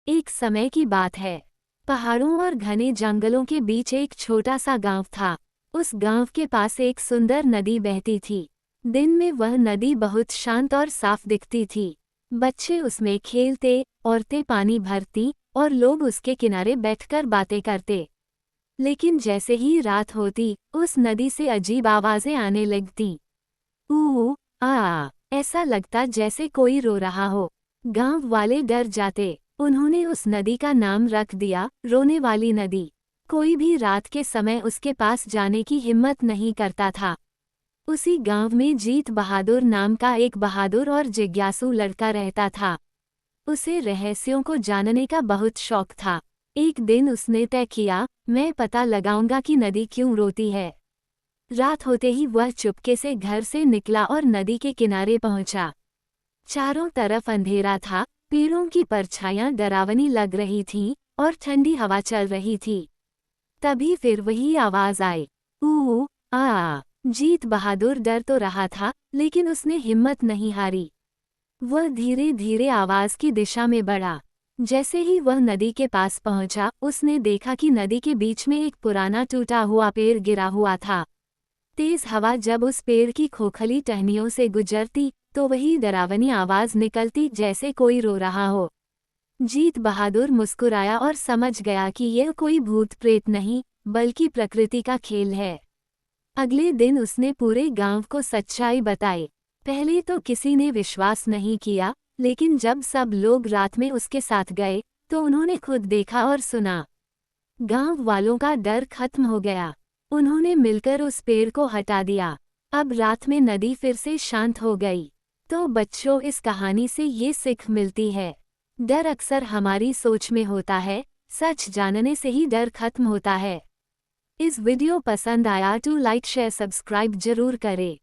एक समय की बात है। पहाड़ों और घने जंगलों के बीच एक छोटा सा गांव था। उस गांव के पास एक सुंदर नदी बहती थी। दिन में वह नदी बहुत शांत और साफ दिखती थी। बच्चे उसमें खेलते, औरतें पानी भरती और लोग उसके किनारे बैठकर बातें करते। लेकिन जैसे ही रात होती, उस नदी से अजीब आवाजें आने लगतीं। ऊ आ, ऐसा लगता जैसे कोई रो रहा हो। गांव वाले डर जाते। उन्होंने उस नदी का नाम रख दिया, रोने वाली नदी। कोई भी रात के समय उसके पास जाने की हिम्मत नहीं करता था। उसी गांव में जीत बहादुर नाम का एक बहादुर और जिज्ञासु लड़का रहता था। उसे रहस्यों को जानने का बहुत शौक था। एक दिन उसने तय किया, मैं पता लगाऊंगा कि नदी क्यों रोती है। रात होते ही वह चुपके से घर से निकला और नदी के किनारे पहुंचा। चारों तरफ अंधेरा था, पेड़ों की परछाइयां डरावनी लग रही थीं और ठंडी हवा चल रही थी। तभी फिर वही आवाज आई, ऊ आ। जीत बहादुर डर तो रहा था, लेकिन उसने हिम्मत नहीं हारी। वह धीरे धीरे आवाज की दिशा में बढ़ा। जैसे ही वह नदी के पास पहुंचा, उसने देखा कि नदी के बीच में एक पुराना टूटा हुआ पेड़ गिरा हुआ था। तेज हवा जब उस पेड़ की खोखली टहनियों से गुजरती, तो वही डरावनी आवाज निकलती जैसे कोई रो रहा हो। जीत बहादुर मुस्कुराया और समझ गया कि यह कोई भूत प्रेत नहीं, बल्कि प्रकृति का खेल है। अगले दिन उसने पूरे गांव को सच्चाई बताई। पहले तो किसी ने विश्वास नहीं किया, लेकिन जब सब लोग रात में उसके साथ गए, तो उन्होंने खुद देखा और सुना। गांव वालों का डर खत्म हो गया। उन्होंने मिलकर उस पेड़ को हटा दिया। अब रात में नदी फिर से शांत हो गई। तो बच्चों, इस कहानी से ये सीख मिलती है, डर अक्सर हमारी सोच में होता है, सच जानने से ही डर खत्म होता है। इस वीडियो पसंद आया तो लाइक शेयर सब्सक्राइब जरूर करें।